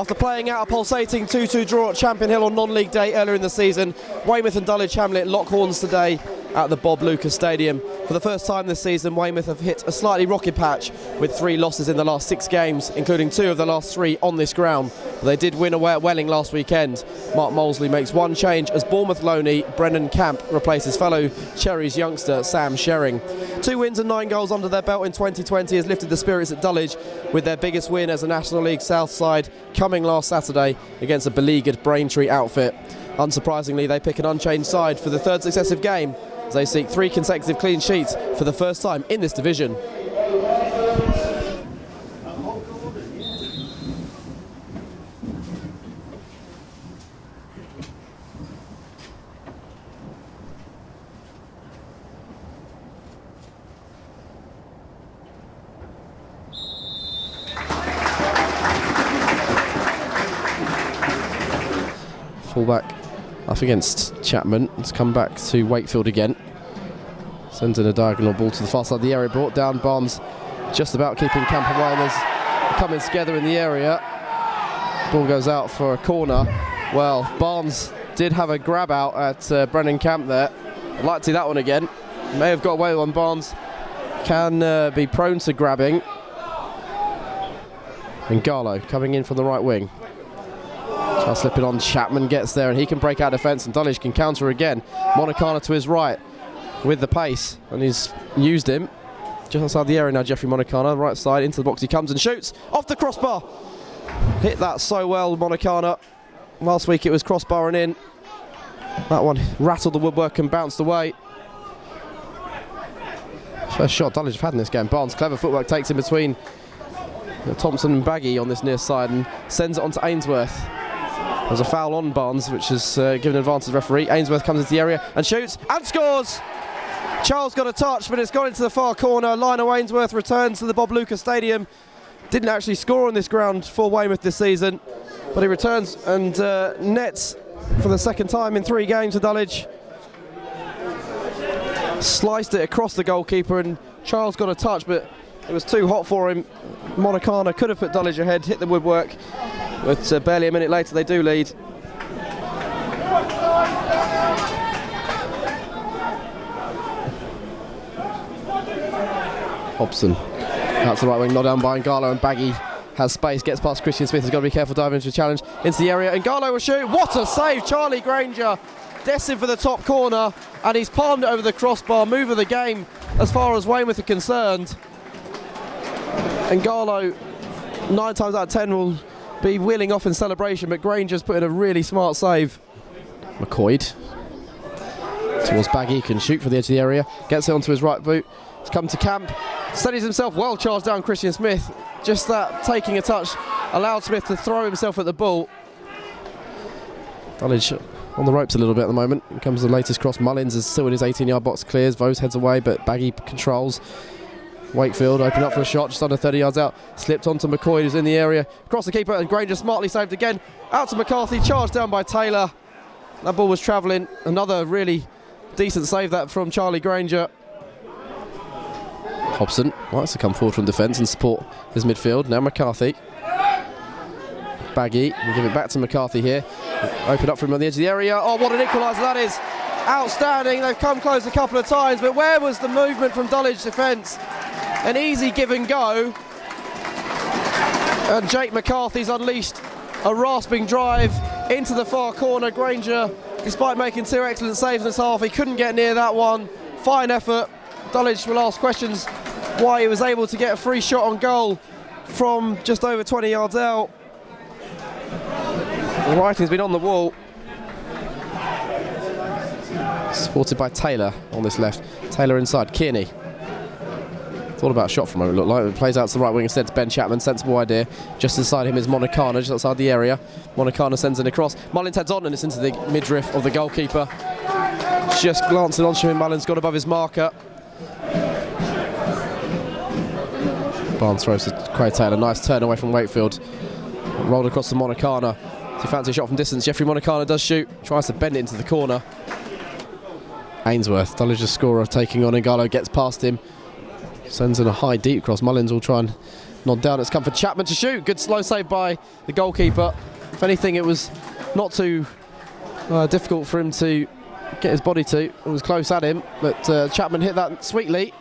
After playing out a pulsating 2-2 draw at Champion Hill on non-league day earlier in the season, Weymouth and Dulwich Hamlet lock horns today at the Bob Lucas Stadium. For the first time this season, Weymouth have hit a slightly rocky patch with 3 losses in the last 6 games, including 2 of the last 3 on this ground. But they did win away at Welling last weekend. Mark Molesley makes one change as Bournemouth loanee Brennan Camp replaces fellow Cherries youngster Sam Sherring. 2 wins and 9 goals under their belt in 2020 has lifted the spirits at Dulwich, with their biggest win as a National League South side coming last Saturday against a beleaguered Braintree outfit. Unsurprisingly, they pick an unchanged side for the 3rd successive game as they seek 3 consecutive clean sheets for the first time in this division. Fullback up against Chapman. It's come back to Wakefield again. Sends in a diagonal ball to the far side of the area. Brought down. Barnes just about keeping Camp away. There's coming together in the area. Ball goes out for a corner. Well, Barnes did have a grab out at Brennan Camp there. I'd like to see that one again. May have got away with one. Barnes can be prone to grabbing. And Garlow coming in from the right wing. Try slipping on. Chapman gets there and he can break out defence, and Dulwich can counter again. Monacana to his right with the pace, and he's used him just outside the area now. Jeffrey Monacana, right side into the box he comes and shoots off the crossbar. Hit that so well, Monacana. Last week it was crossbarring in. That one rattled the woodwork and bounced away. First shot Dulwich have had in this game. Barnes, clever footwork, takes in between Thompson and Baggy on this near side and sends it on to Ainsworth. There's a foul on Barnes, which has given an advantage to the referee. Ainsworth comes into the area and shoots and scores! Charles got a touch, but it's gone into the far corner. Lionel Ainsworth returns to the Bob Lucas Stadium. Didn't actually score on this ground for Weymouth this season, but he returns and nets for the 2nd time in 3 games for Dulwich. Sliced it across the goalkeeper, and Charles got a touch, but it was too hot for him. Monacana could have put Dulwich ahead, hit the woodwork, but barely a minute later they do lead. Hobson out to the right wing, nod down by Garlow, and Baggy has space, gets past Christian Smith, has got to be careful diving into a challenge into the area, and Garlow will shoot. What a save! Charlie Granger destined for the top corner, and he's palmed it over the crossbar. Move of the game as far as Weymouth are concerned. And Garlow 9 times out of 10 will be wheeling off in celebration, but Granger's put in a really smart save. McCoyd towards Baggy, can shoot from the edge of the area, gets it onto his right boot. He's come to Camp, steadies himself, well charged down Christian Smith. Just that taking a touch allowed Smith to throw himself at the ball. Dulwich on the ropes a little bit at the moment. Here comes the latest cross. Mullins is still in his 18-yard box, clears. Vose heads away, but Baggy controls. Wakefield open up for a shot just under 30 yards out. Slipped onto McCoy, who's in the area. Across the keeper, and Granger smartly saved again. Out to McCarthy, charged down by Taylor. That ball was travelling. Another really decent save that from Charlie Granger. Hobson likes to come forward from defence and support his midfield. Now McCarthy. Baggy, we'll give it back to McCarthy here. Open up for him on the edge of the area. Oh, what an equaliser that is. Outstanding. They've come close a couple of times, but where was the movement from Dulwich defence? An easy give and go. And Jake McCarthy's unleashed a rasping drive into the far corner. Granger, despite making 2 excellent saves in this half, he couldn't get near that one. Fine effort. Dulwich will ask questions why he was able to get a free shot on goal from just over 20 yards out. The writing's been on the wall. Supported by Taylor on this left. Taylor inside. Kearney. Thought about a shot from him, it looked like. It plays out to the right wing instead to Ben Chapman. Sensible idea. Just inside him is Monacana, just outside the area. Monacana sends it across. Mullins heads on and it's into the midriff of the goalkeeper. Just glancing onto him, Mullins got above his marker. Barnes throws to Craig Taylor. Nice turn away from Wakefield. Rolled across to Monacana. He fancies a shot from distance. Jeffrey Monacana does shoot. Tries to bend it into the corner. Ainsworth, Dulwich's scorer, taking on Ingalo, gets past him. Sends in a high deep cross. Mullins will try and Nod down, it's come for Chapman to shoot. Good slow save by the goalkeeper. If anything, it was not too difficult for him to get his body to. It was close at him, but Chapman hit that sweetly.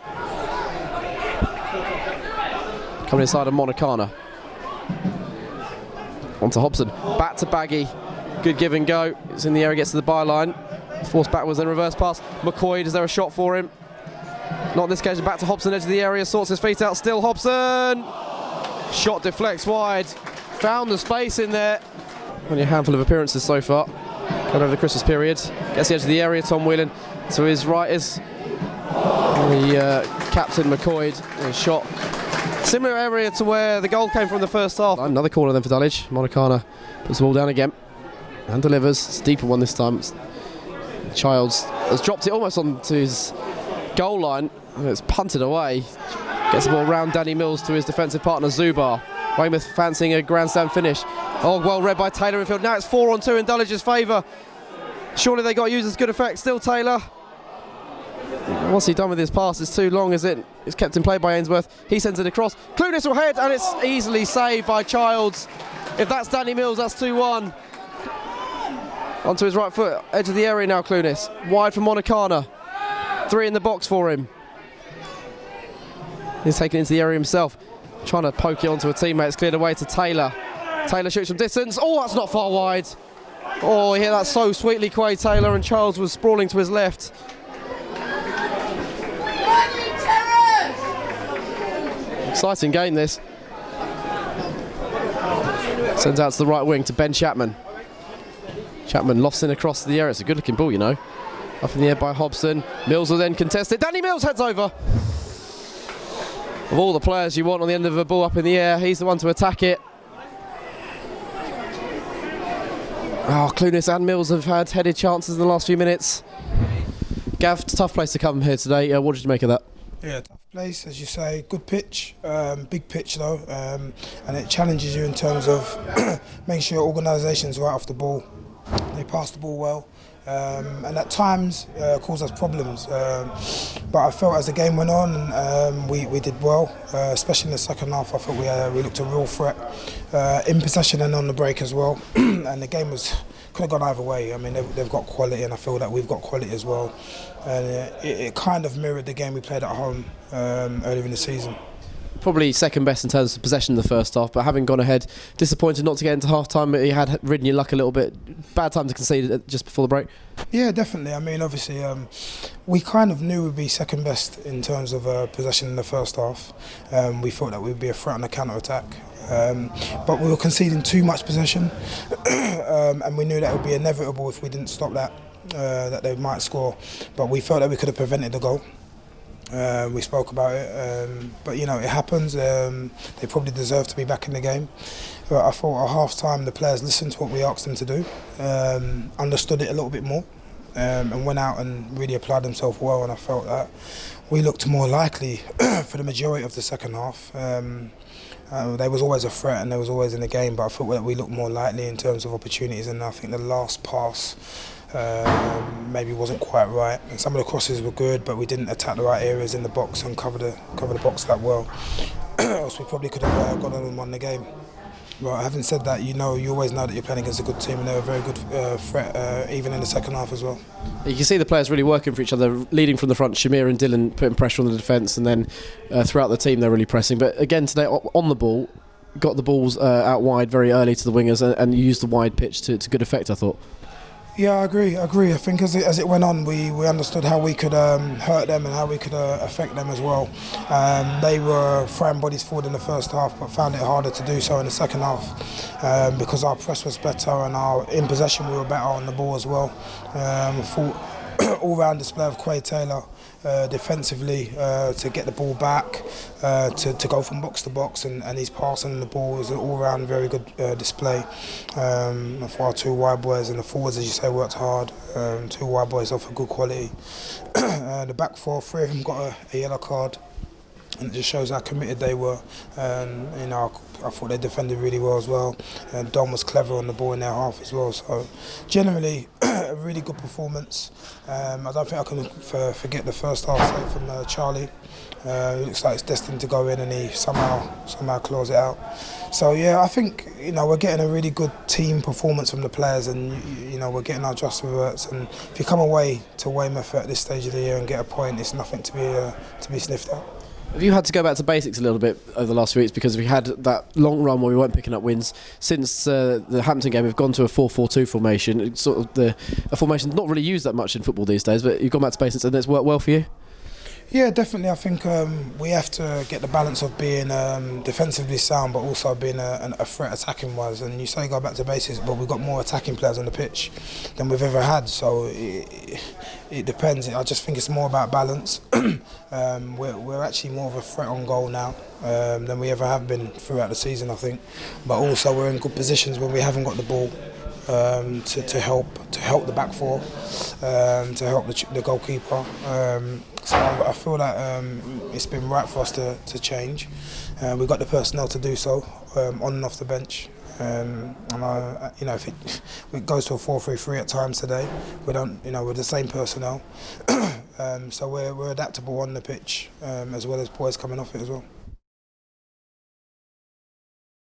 Coming inside of Monicana. Onto Hobson. Back to Baggy. Good give and go. It's in the air, gets to the byline. Forced backwards, then reverse pass. McCoy, is there a shot for him? Not in this occasion. Back to Hobson, edge of the area, sorts his feet out. Still Hobson. Shot deflects wide. Found the space in there. Only a handful of appearances so far. Going over the Christmas period. Gets the edge of the area. Tom Whelan to his right is the captain McCoy. A shot. Similar area to where the goal came from in the first half. Another corner then for Dulwich. Monicana puts the ball down again and delivers. It's a deeper one this time. Childs has dropped it almost onto his goal line. It's punted away. Gets the ball round Danny Mills to his defensive partner Zubar. Weymouth fancying a grandstand finish. Oh, well read by Taylor in field. Now it's 4-on-2 in Dulwich's favour. Surely they got to use as good effect. Still Taylor. What's he done with his pass? It's too long, is it? It's kept in play by Ainsworth. He sends it across. Clunis will head, and it's easily saved by Childs. If that's Danny Mills, that's 2-1. Onto his right foot. Edge of the area now, Clunis. Wide for Monicana. 3 in the box for him. He's taken it into the area himself. Trying to poke it onto a teammate. It's cleared away to Taylor. Taylor shoots from distance. Oh, that's not far wide. Oh, he hit that so sweetly, Quay Taylor, and Charles was sprawling to his left. Exciting game, this. Sends out to the right wing to Ben Chapman. Chapman lofts in across the area. It's a good-looking ball, you know. Up in the air by Hobson. Mills will then contest it. Danny Mills heads over. Of all the players you want on the end of a ball up in the air, he's the one to attack it. Oh, Clunis and Mills have had headed chances in the last few minutes. Gav, tough place to come here today. What did you make of that? Yeah, tough place, as you say. Good pitch, big pitch though, and it challenges you in terms of making sure your organisation's right off the ball. They pass the ball well, and at times cause us problems. But I felt as the game went on, we did well, especially in the second half. I thought we looked a real threat in possession and on the break as well. And the game could have gone either way. I mean, they've got quality, and I feel that we've got quality as well. And it kind of mirrored the game we played at home earlier in the season. Probably second best in terms of possession in the first half, but having gone ahead, disappointed not to get into half-time. You had ridden your luck a little bit. Bad time to concede just before the break. Yeah, definitely. I mean, obviously, we kind of knew we'd be second best in terms of possession in the first half. We thought that we'd be a threat on the counter-attack. But we were conceding too much possession, and we knew that it would be inevitable if we didn't stop that, that they might score. But we felt that we could have prevented the goal. We spoke about it, but you know, it happens. They probably deserve to be back in the game. But I thought at half-time the players listened to what we asked them to do, understood it a little bit more, and went out and really applied themselves well. And I felt that we looked more likely for the majority of the second half. There was always a threat and they was always in the game, but I thought that we looked more likely in terms of opportunities. And I think the last pass maybe wasn't quite right, and some of the crosses were good, but we didn't attack the right areas in the box and cover the box that well. Else we probably could have gone on and won the game. But having said that, you always know that you're playing against a good team, and they're a very good threat, even in the second half as well. You can see the players really working for each other, leading from the front. Shamir and Dylan putting pressure on the defence, and then throughout the team they're really pressing. But again today, on the ball, got the balls out wide very early to the wingers, and used the wide pitch to good effect, I thought. Yeah, I agree. I think as it went on, we understood how we could hurt them and how we could affect them as well. They were throwing bodies forward in the first half, but found it harder to do so in the second half because our press was better and in possession we were better on the ball as well. All-round display of Quay Taylor defensively to get the ball back, to go from box to box, and his passing the ball was an all-round very good display for our two wide boys, and the forwards, as you say, worked hard. Two wide boys offer good quality. The back four, 3 of them got a yellow card. and it just shows how committed they were. You know, I thought they defended really well as well, and Dom was clever on the ball in their half as well. So generally, a really good performance. I don't think I can forget the first half save from Charlie. It looks like it's destined to go in, and he somehow claws it out. So yeah, I think, you know, we're getting a really good team performance from the players, and you know, we're getting our just reverts. And if you come away to Weymouth at this stage of the year and get a point, it's nothing to be sniffed at. Have you had to go back to basics a little bit over the last few weeks, because we had that long run where we weren't picking up wins? Since the Hampton game, we've gone to a 4-4-2 formation. It's sort of a formation not really used that much in football these days, but you've gone back to basics and it's worked well for you? Yeah, definitely. I think we have to get the balance of being defensively sound, but also being a threat attacking wise. And you say go back to basics, but we've got more attacking players on the pitch than we've ever had. So it depends. I just think it's more about balance. We're actually more of a threat on goal now than we ever have been throughout the season, I think. But also we're in good positions when we haven't got the ball. To help the back four, to help the goalkeeper. So I feel that it's been right for us to change. We've got the personnel to do so, on and off the bench. And you know, if it goes to a 4-3-3 at times today, we don't, you know, we're the same personnel. So we're adaptable on the pitch, as well as boys coming off it as well.